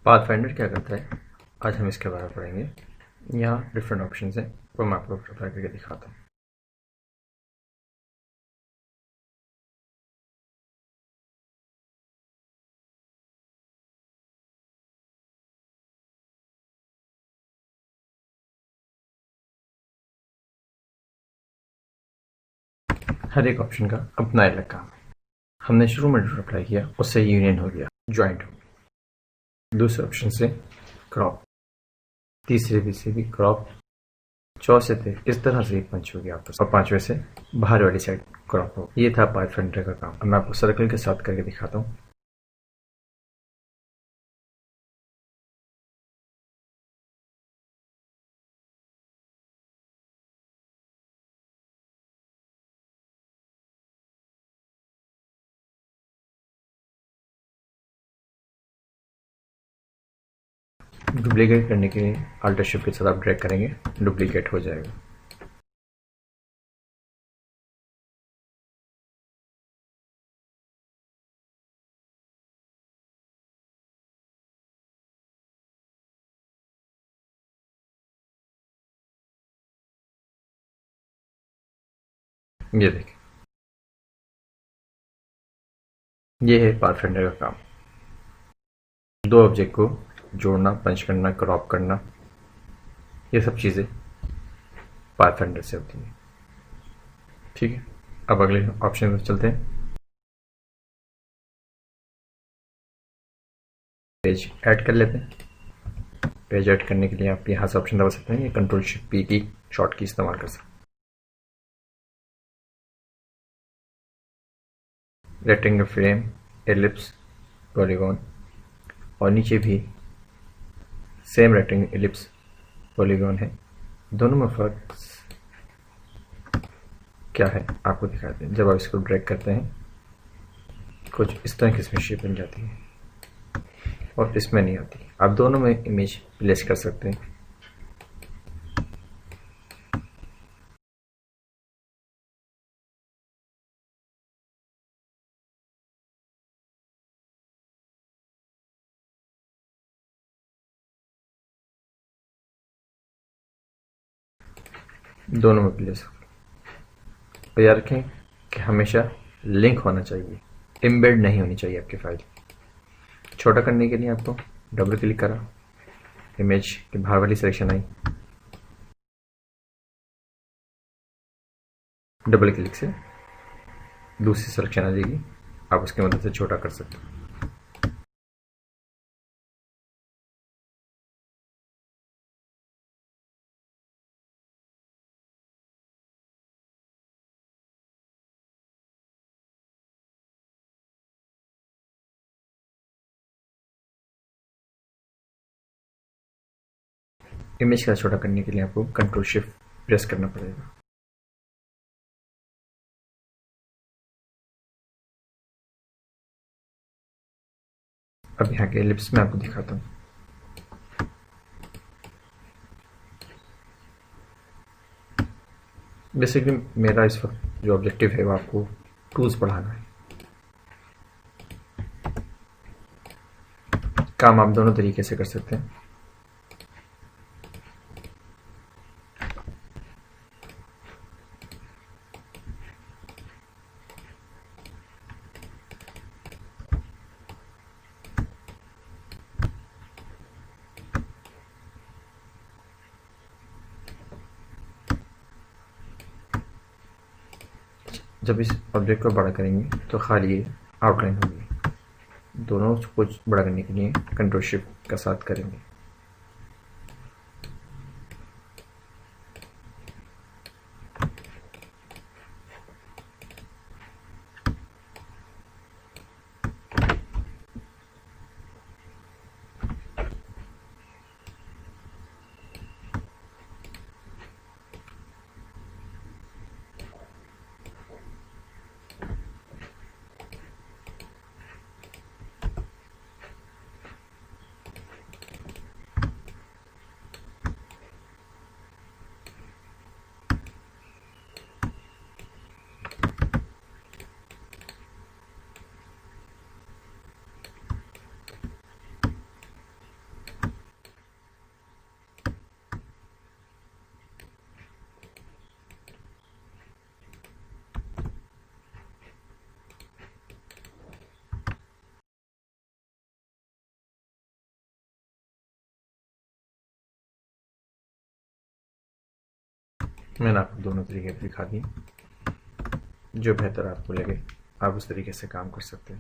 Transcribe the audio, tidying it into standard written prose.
Pathfinder क्या करता है, आज हम इसके बारे में पढ़ेंगे। यहाँ डिफरेंट ऑप्शंस हैं, वो मैं आपको अप्लाई करके दिखाता हूँ। हर एक ऑप्शन का अपना अलग काम है। हमने शुरू में जो अप्लाई किया उससे यूनियन हो गया, ज्वाइंट हो गया। दूसरे ऑप्शन से क्रॉप, तीसरे से भी क्रॉप, चौथे से इस तरह से पंच हो गया आपस, और पांचवे से बाहर वाली साइड क्रॉप हो। ये था पाथफाइंडर का काम। अब मैं आपको सर्कल के साथ करके दिखाता हूँ। डुप्लीकेट करने के लिए अल्टर शिफ्ट के साथ आप ड्रैग करेंगे, डुप्लीकेट हो जाएगा। ये देखिए, ये है पाथफाइंडर का काम। दो ऑब्जेक्ट को जोड़ना, पंच करना, क्रॉप करना, ये सब चीज़ें पाथफाइंडर से होती हैं। ठीक है, अब अगले ऑप्शन में चलते हैं। पेज ऐड कर लेते हैं। पेज ऐड करने के लिए आप यहाँ से ऑप्शन दबा सकते हैं, या कंट्रोल शिफ्ट पी की शॉर्ट की इस्तेमाल कर सकते हैं। रेक्टेंगल फ्रेम, एलिप्स, पॉलीगॉन, और नीचे भी सेम रेक्टेंगल, एलिप्स, पॉलीगॉन है। दोनों में फर्क क्या है आपको दिखाते हैं। जब आप इसको ड्रैग करते हैं कुछ इस तरह की इसमें शेप बन जाती है, और इसमें नहीं आती। आप दोनों में इमेज प्लेस कर सकते हैं। दोनों में प्लेस और याद रखें कि हमेशा लिंक होना चाहिए, एम्बेड नहीं होनी चाहिए आपकी फाइल। छोटा करने के लिए आपको डबल क्लिक करा, इमेज के बाहर वाली सिलेक्शन आई, डबल क्लिक से दूसरी सिलेक्शन आ जाएगी, आप उसकी मदद से छोटा कर सकते हो। इमेज का छोटा करने के लिए आपको कंट्रोल शिफ्ट प्रेस करना पड़ेगा। अब यहाँ के एलिप्स में आपको दिखाता हूँ। बेसिकली मेरा इस वक्त जो ऑब्जेक्टिव है वो आपको टूल्स पढ़ाना है। काम आप दोनों तरीके से कर सकते हैं। जब इस ऑब्जेक्ट को बड़ा करेंगे तो खाली आउटलाइन होगी। दोनों को बड़ा करने के लिए कंट्रोल शिफ्ट का साथ करेंगे। मैंने आपको दोनों तरीके दिखा दिए, जो बेहतर आपको लगे आप उस तरीके से काम कर सकते हैं।